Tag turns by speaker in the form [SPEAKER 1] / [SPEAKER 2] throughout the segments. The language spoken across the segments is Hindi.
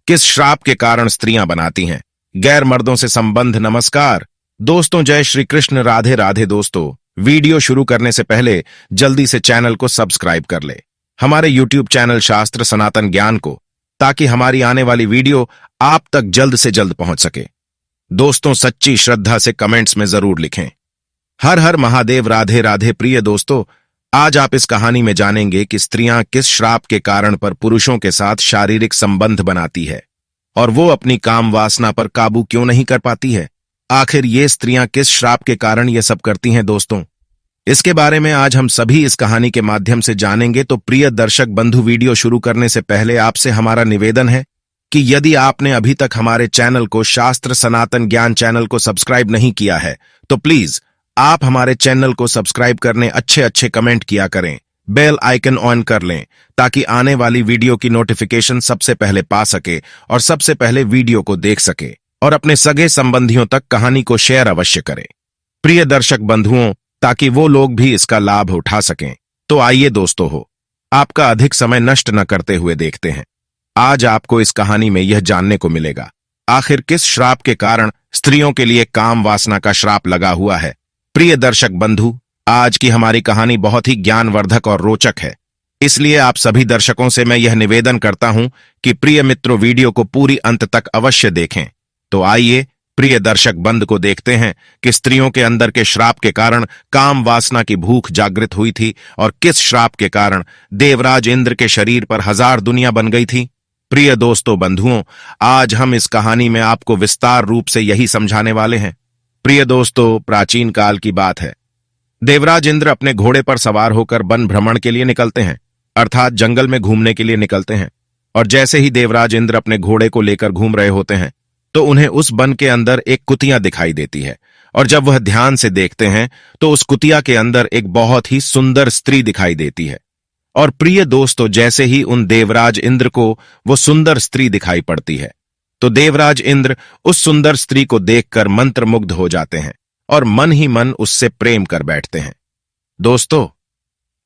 [SPEAKER 1] किस श्राप के कारण स्त्रियां बनाती हैं गैर मर्दों से संबंध। नमस्कार दोस्तों, जय श्री कृष्ण, राधे राधे। दोस्तों, वीडियो शुरू करने से पहले जल्दी से चैनल को सब्सक्राइब कर ले, हमारे यूट्यूब चैनल शास्त्र सनातन ज्ञान को, ताकि हमारी आने वाली वीडियो आप तक जल्द से जल्द पहुंच सके। दोस्तों, सच्ची श्रद्धा से कमेंट्स में जरूर लिखें हर हर महादेव, राधे राधे। प्रिय दोस्तों, आज आप इस कहानी में जानेंगे कि स्त्रियां किस श्राप के कारण पर पुरुषों के साथ शारीरिक संबंध बनाती है और वो अपनी काम वासना पर काबू क्यों नहीं कर पाती है। आखिर ये स्त्रियां किस श्राप के कारण ये सब करती हैं। दोस्तों, इसके बारे में आज हम सभी इस कहानी के माध्यम से जानेंगे। तो प्रिय दर्शक बंधु, वीडियो शुरू करने से पहले आपसे हमारा निवेदन है कि यदि आपने अभी तक हमारे चैनल को, शास्त्र सनातन ज्ञान चैनल को सब्सक्राइब नहीं किया है, तो प्लीज आप हमारे चैनल को सब्सक्राइब करने, अच्छे अच्छे कमेंट किया करें, बेल आइकन ऑन कर लें, ताकि आने वाली वीडियो की नोटिफिकेशन सबसे पहले पा सके और सबसे पहले वीडियो को देख सके, और अपने सगे संबंधियों तक कहानी को शेयर अवश्य करें प्रिय दर्शक बंधुओं, ताकि वो लोग भी इसका लाभ उठा सकें। तो आइए दोस्तों, हो आपका अधिक समय नष्ट न करते हुए देखते हैं। आज आपको इस कहानी में यह जानने को मिलेगा, आखिर किस श्राप के कारण स्त्रियों के लिए काम वासना का श्राप लगा हुआ है। प्रिय दर्शक बंधु, आज की हमारी कहानी बहुत ही ज्ञानवर्धक और रोचक है, इसलिए आप सभी दर्शकों से मैं यह निवेदन करता हूं कि प्रिय मित्रों, वीडियो को पूरी अंत तक अवश्य देखें। तो आइए प्रिय दर्शक बंधु को देखते हैं कि स्त्रियों के अंदर के श्राप के कारण काम वासना की भूख जागृत हुई थी और किस श्राप के कारण देवराज इंद्र के शरीर पर 1000 दुनिया बन गई थी। प्रिय दोस्तों बंधुओं, आज हम इस कहानी में आपको विस्तार रूप से यही समझाने वाले हैं। प्रिय दोस्तों, प्राचीन काल की बात है। देवराज इंद्र अपने घोड़े पर सवार होकर वन भ्रमण के लिए निकलते हैं, अर्थात जंगल में घूमने के लिए निकलते हैं। और जैसे ही देवराज इंद्र अपने घोड़े को लेकर घूम रहे होते हैं, तो उन्हें उस वन के अंदर एक कुतिया दिखाई देती है। और जब वह ध्यान से देखते हैं तो उस कुतिया के अंदर एक बहुत ही सुंदर स्त्री दिखाई देती है। और प्रिय दोस्तों, जैसे ही उन देवराज इंद्र को वो सुंदर स्त्री दिखाई पड़ती है, तो देवराज इंद्र उस सुंदर स्त्री को देखकर मंत्रमुग्ध हो जाते हैं और मन ही मन उससे प्रेम कर बैठते हैं। दोस्तों,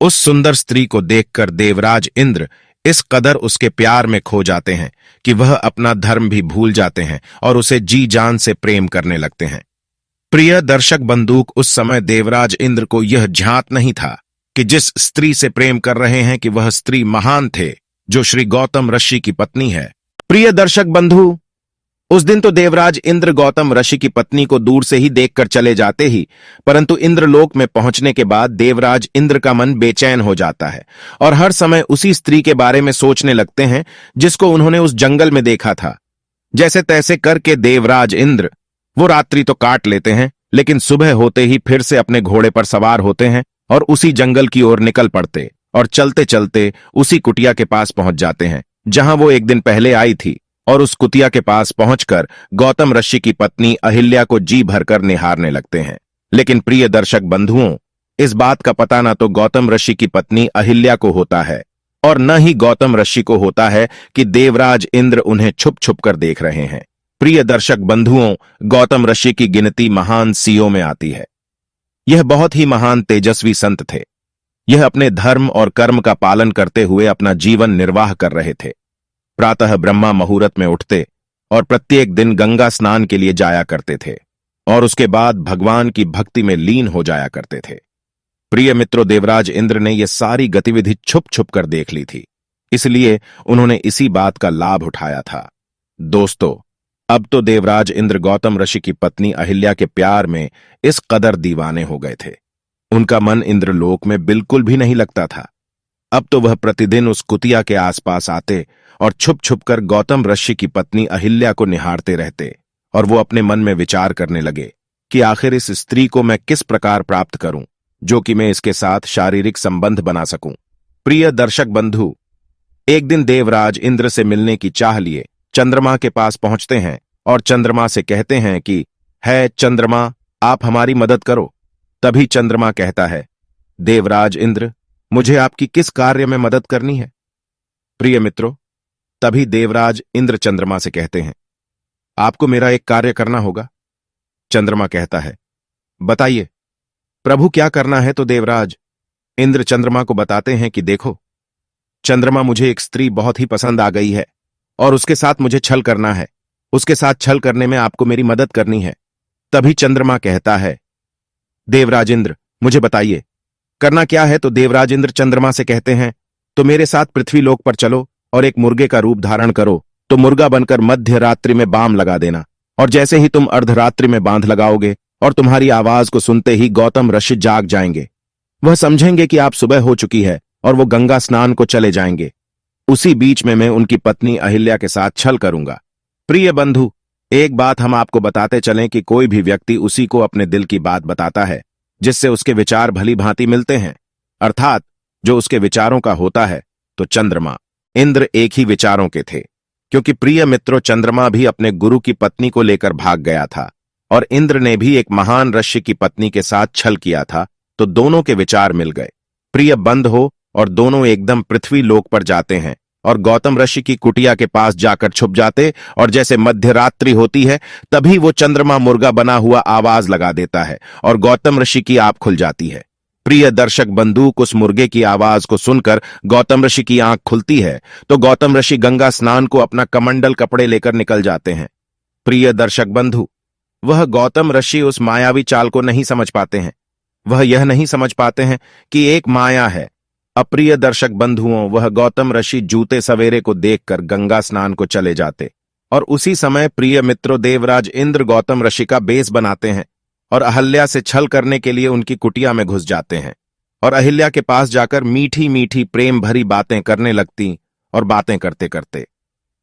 [SPEAKER 1] उस सुंदर स्त्री को देखकर देवराज इंद्र इस कदर उसके प्यार में खो जाते हैं कि वह अपना धर्म भी भूल जाते हैं और उसे जी जान से प्रेम करने लगते हैं। प्रिय दर्शक बंधुक, उस समय देवराज इंद्र को यह ज्ञात नहीं था कि जिस स्त्री से प्रेम कर रहे हैं कि वह स्त्री महान थे, जो श्री गौतम ऋषि की पत्नी है। प्रिय दर्शक बंधु, उस दिन तो देवराज इंद्र गौतम ऋषि की पत्नी को दूर से ही देखकर चले जाते ही, परंतु इंद्रलोक में पहुंचने के बाद देवराज इंद्र का मन बेचैन हो जाता है और हर समय उसी स्त्री के बारे में सोचने लगते हैं जिसको उन्होंने उस जंगल में देखा था। जैसे तैसे करके देवराज इंद्र वो रात्रि तो काट लेते हैं, लेकिन सुबह होते ही फिर से अपने घोड़े पर सवार होते हैं और उसी जंगल की ओर निकल पड़ते और चलते चलते उसी कुटिया के पास पहुंच जाते हैं जहां वो एक दिन पहले आई थी। और उस कुतिया के पास पहुंचकर गौतम ऋषि की पत्नी अहिल्या को जी भरकर निहारने लगते हैं। लेकिन प्रिय दर्शक बंधुओं, इस बात का पता न तो गौतम ऋषि की पत्नी अहिल्या को होता है और न ही गौतम ऋषि को होता है कि देवराज इंद्र उन्हें छुप छुप कर देख रहे हैं। प्रिय दर्शक बंधुओं, गौतम ऋषि की गिनती महान सियों में आती है। यह बहुत ही महान तेजस्वी संत थे। यह अपने धर्म और कर्म का पालन करते हुए अपना जीवन निर्वाह कर रहे थे। प्रातः ब्रह्मा मुहूर्त में उठते और प्रत्येक दिन गंगा स्नान के लिए जाया करते थे और उसके बाद भगवान की भक्ति में लीन हो जाया करते थे। प्रिय मित्रों, देवराज इंद्र ने यह सारी गतिविधि छुप छुप कर देख ली थी, इसलिए उन्होंने इसी बात का लाभ उठाया था। दोस्तों, अब तो देवराज इंद्र गौतम ऋषि की पत्नी अहिल्या के प्यार में इस कदर दीवाने हो गए थे, उनका मन इंद्रलोक में बिल्कुल भी नहीं लगता था। अब तो वह प्रतिदिन उस कुतिया के आसपास आते और छुप छुप कर गौतम ऋषि की पत्नी अहिल्या को निहारते रहते और वो अपने मन में विचार करने लगे कि आखिर इस स्त्री को मैं किस प्रकार प्राप्त करूं जो कि मैं इसके साथ शारीरिक संबंध बना सकूं। प्रिय दर्शक बंधु, एक दिन देवराज इंद्र से मिलने की चाह लिए चंद्रमा के पास पहुंचते हैं और चंद्रमा से कहते हैं कि है चंद्रमा, आप हमारी मदद करो। तभी चंद्रमा कहता है, देवराज इंद्र, मुझे आपकी किस कार्य में मदद करनी है। प्रिय मित्रों, तभी देवराज इंद्र चंद्रमा से कहते हैं, आपको मेरा एक कार्य करना होगा। चंद्रमा कहता है, बताइए प्रभु, क्या करना है। तो देवराज इंद्र चंद्रमा को बताते हैं कि देखो चंद्रमा, मुझे एक स्त्री बहुत ही पसंद आ गई है और उसके साथ मुझे छल करना है। उसके साथ छल करने में आपको मेरी मदद करनी है। तभी चंद्रमा कहता है, देवराज इंद्र, मुझे बताइए करना क्या है। तो देवराज इंद्र चंद्रमा से कहते हैं, तो मेरे साथ पृथ्वी लोक पर चलो और एक मुर्गे का रूप धारण करो। तो मुर्गा बनकर मध्य रात्रि में बाम लगा देना, और जैसे ही तुम अर्धरात्रि में बांध लगाओगे और तुम्हारी आवाज को सुनते ही गौतम ऋषि जाग जाएंगे। वह समझेंगे कि आप सुबह हो चुकी है और वो गंगा स्नान को चले जाएंगे। उसी बीच में मैं उनकी पत्नी अहिल्या के साथ छल करूंगा। प्रिय बंधु, एक बात हम आपको बताते चलें कि कोई भी व्यक्ति उसी को अपने दिल की बात बताता है जिससे उसके विचार भली भांति मिलते हैं, अर्थात जो उसके विचारों का होता है। तो चंद्रमा इंद्र एक ही विचारों के थे, क्योंकि प्रिय मित्रों चंद्रमा भी अपने गुरु की पत्नी को लेकर भाग गया था और इंद्र ने भी एक महान ऋषि की पत्नी के साथ छल किया था। तो दोनों के विचार मिल गए। प्रिय बंध हो और दोनों एकदम पृथ्वी लोक पर जाते हैं और गौतम ऋषि की कुटिया के पास जाकर छुप जाते, और जैसे मध्यरात्रि होती है तभी वो चंद्रमा मुर्गा बना हुआ आवाज लगा देता है और गौतम ऋषि की आंख खुल जाती है। प्रिय दर्शक बंधु, उस मुर्गे की आवाज को सुनकर गौतम ऋषि की आंख खुलती है तो गौतम ऋषि गंगा स्नान को अपना कमंडल कपड़े लेकर निकल जाते हैं। प्रिय दर्शक बंधु, वह गौतम ऋषि उस मायावी चाल को नहीं समझ पाते हैं। वह यह नहीं समझ पाते हैं कि एक माया है। अप्रिय दर्शक बंधुओं, वह गौतम ऋषि जूते सवेरे को देखकर गंगा स्नान को चले जाते और उसी समय प्रिय मित्रों देवराज इंद्र गौतम ऋषि का बेस बनाते हैं और अहिल्या से छल करने के लिए उनकी कुटिया में घुस जाते हैं और अहिल्या के पास जाकर मीठी मीठी प्रेम भरी बातें करने लगती और बातें करते करते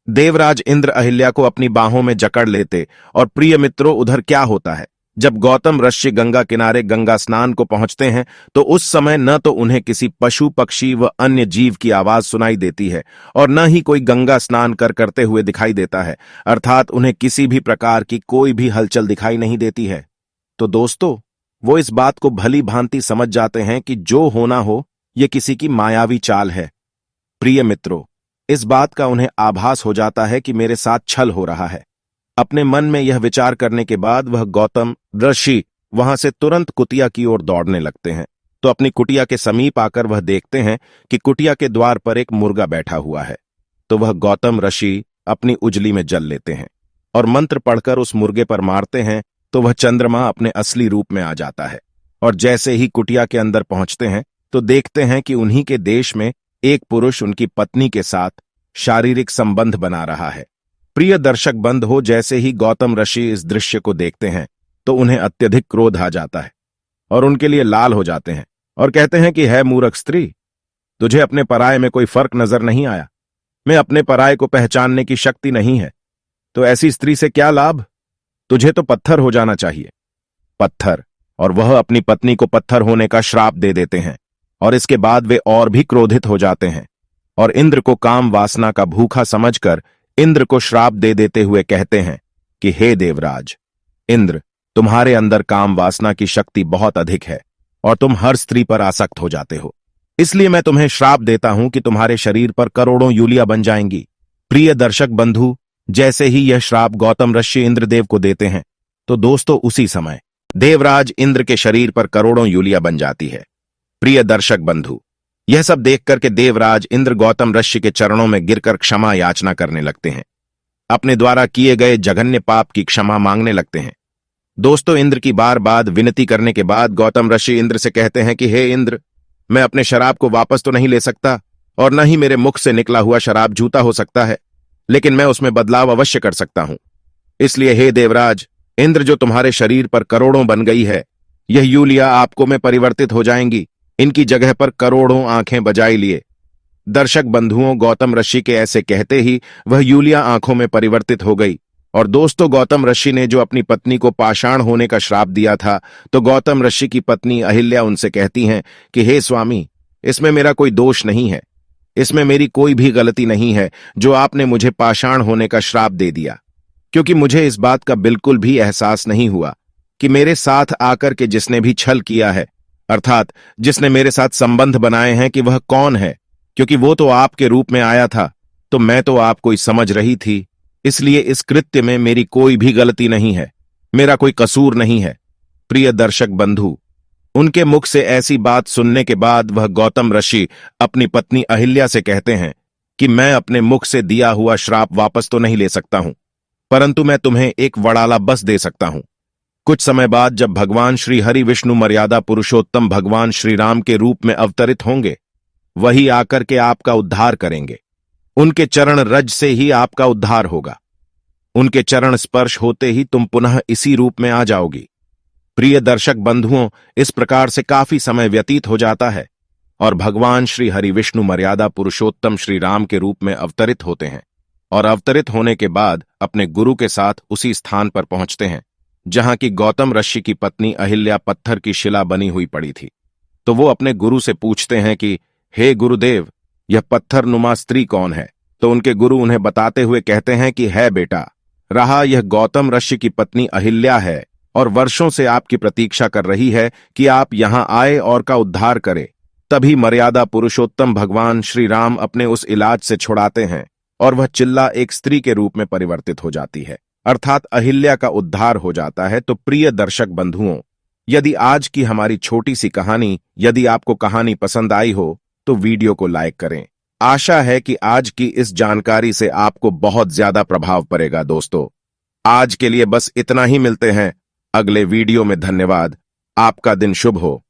[SPEAKER 1] देवराज इंद्र अहिल्या को अपनी बाहों में जकड़ लेते। और प्रिय मित्रों, उधर क्या होता है, जब गौतम ऋषि गंगा किनारे गंगा स्नान को पहुंचते हैं तो उस समय न तो उन्हें किसी पशु पक्षी व अन्य जीव की आवाज सुनाई देती है और न ही कोई गंगा स्नान करते हुए दिखाई देता है, अर्थात उन्हें किसी भी प्रकार की कोई भी हलचल दिखाई नहीं देती है। तो दोस्तों, वो इस बात को भली भांति समझ जाते हैं कि जो होना हो ये किसी की मायावी चाल है। प्रिय मित्रों, इस बात का उन्हें आभास हो जाता है कि मेरे साथ छल हो रहा है। अपने मन में यह विचार करने के बाद वह गौतम ऋषि वहां से तुरंत कुटिया की ओर दौड़ने लगते हैं। तो अपनी कुटिया के समीप आकर वह देखते हैं कि कुटिया के द्वार पर एक मुर्गा बैठा हुआ है। तो वह गौतम ऋषि अपनी उजली में जल लेते हैं और मंत्र पढ़कर उस मुर्गे पर मारते हैं। तो वह चंद्रमा अपने असली रूप में आ जाता है और जैसे ही कुटिया के अंदर पहुंचते हैं तो देखते हैं कि उन्हीं के देश में एक पुरुष उनकी पत्नी के साथ शारीरिक संबंध बना रहा है। प्रिय दर्शक बंधु, जैसे ही गौतम ऋषि इस दृश्य को देखते हैं तो उन्हें अत्यधिक क्रोध आ जाता है और उनके लिए लाल हो जाते हैं और कहते हैं कि है मूर्ख स्त्री, तुझे अपने पराये में कोई फर्क नजर नहीं आया। मैं अपने पराये को पहचानने की शक्ति नहीं है, तो ऐसी स्त्री से क्या लाभ? तुझे तो पत्थर हो जाना चाहिए। पत्थर, और वह अपनी पत्नी को पत्थर होने का श्राप दे देते हैं और इसके बाद वे और भी क्रोधित हो जाते हैं और इंद्र को काम वासना का भूखा समझकर इंद्र को श्राप दे देते हुए कहते हैं कि हे देवराज इंद्र, तुम्हारे अंदर काम वासना की शक्ति बहुत अधिक है और तुम हर स्त्री पर आसक्त हो जाते हो, इसलिए मैं तुम्हें श्राप देता हूं कि तुम्हारे शरीर पर करोड़ों यूलिया बन जाएंगी। प्रिय दर्शक बंधु, जैसे ही यह श्राप गौतम ऋषि इंद्रदेव को देते हैं तो दोस्तों उसी समय देवराज इंद्र के शरीर पर करोड़ों यूलिया बन जाती है। प्रिय दर्शक बंधु, यह सब देख करके देवराज इंद्र गौतम ऋषि के चरणों में गिरकर क्षमा याचना करने लगते हैं, अपने द्वारा किए गए जघन्य पाप की क्षमा मांगने लगते हैं। दोस्तों, इंद्र की बार बार विनती करने के बाद गौतम ऋषि इंद्र से कहते हैं कि हे इंद्र, मैं अपने शराब को वापस तो नहीं ले सकता और न ही मेरे मुख से निकला हुआ शराब जूता हो सकता है, लेकिन मैं उसमें बदलाव अवश्य कर सकता हूं। इसलिए हे देवराज इंद्र, जो तुम्हारे शरीर पर करोड़ों बन गई है, यह यूलिया आपको में परिवर्तित हो जाएंगी। इनकी जगह पर करोड़ों आंखें बजाई लिए। दर्शक बंधुओं, गौतम ऋषि के ऐसे कहते ही वह यूलिया आंखों में परिवर्तित हो गई। और दोस्तों, गौतम ऋषि ने जो अपनी पत्नी को पाषाण होने का श्राप दिया था, तो गौतम ऋषि की पत्नी अहिल्या उनसे कहती हैं कि हे स्वामी, इसमें मेरा कोई दोष नहीं है, इसमें मेरी कोई भी गलती नहीं है जो आपने मुझे पाषाण होने का श्राप दे दिया, क्योंकि मुझे इस बात का बिल्कुल भी एहसास नहीं हुआ कि मेरे साथ आकर के जिसने भी छल किया है, अर्थात जिसने मेरे साथ संबंध बनाए हैं, कि वह कौन है, क्योंकि वो तो आपके रूप में आया था, तो मैं तो आपको ही समझ रही थी। इसलिए इस कृत्य में मेरी कोई भी गलती नहीं है, मेरा कोई कसूर नहीं है। प्रिय दर्शक बंधु, उनके मुख से ऐसी बात सुनने के बाद वह गौतम ऋषि अपनी पत्नी अहिल्या से कहते हैं कि मैं अपने मुख से दिया हुआ श्राप वापस तो नहीं ले सकता हूं, परंतु मैं तुम्हें एक वड़ाला बस दे सकता हूं। कुछ समय बाद जब भगवान श्री हरि विष्णु मर्यादा पुरुषोत्तम भगवान श्री राम के रूप में अवतरित होंगे, वही आकर के आपका उद्धार करेंगे। उनके चरण रज से ही आपका उद्धार होगा। उनके चरण स्पर्श होते ही तुम पुनः इसी रूप में आ जाओगी। प्रिय दर्शक बंधुओं, इस प्रकार से काफी समय व्यतीत हो जाता है और भगवान श्री हरि विष्णु मर्यादा पुरुषोत्तम श्री राम के रूप में अवतरित होते हैं और अवतरित होने के बाद अपने गुरु के साथ उसी स्थान पर पहुंचते हैं जहां की गौतम ऋषि की पत्नी अहिल्या पत्थर की शिला बनी हुई पड़ी थी। तो वो अपने गुरु से पूछते हैं कि हे गुरुदेव, यह पत्थर नुमा स्त्री कौन है? तो उनके गुरु उन्हें बताते हुए कहते हैं कि है बेटा, रहा यह गौतम ऋषि की पत्नी अहिल्या है और वर्षों से आपकी प्रतीक्षा कर रही है कि आप यहां आए और का उद्धार करे। तभी मर्यादा पुरुषोत्तम भगवान श्री राम अपने उस इलाज से छुड़ाते हैं और वह चिल्ला एक स्त्री के रूप में परिवर्तित हो जाती है, अर्थात अहिल्या का उद्धार हो जाता है। तो प्रिय दर्शक बंधुओं, यदि आज की हमारी छोटी सी कहानी, यदि आपको कहानी पसंद आई हो तो वीडियो को लाइक करें। आशा है कि आज की इस जानकारी से आपको बहुत ज्यादा प्रभाव पड़ेगा। दोस्तों, आज के लिए बस इतना ही, मिलते हैं अगले वीडियो में। धन्यवाद। आपका दिन शुभ हो।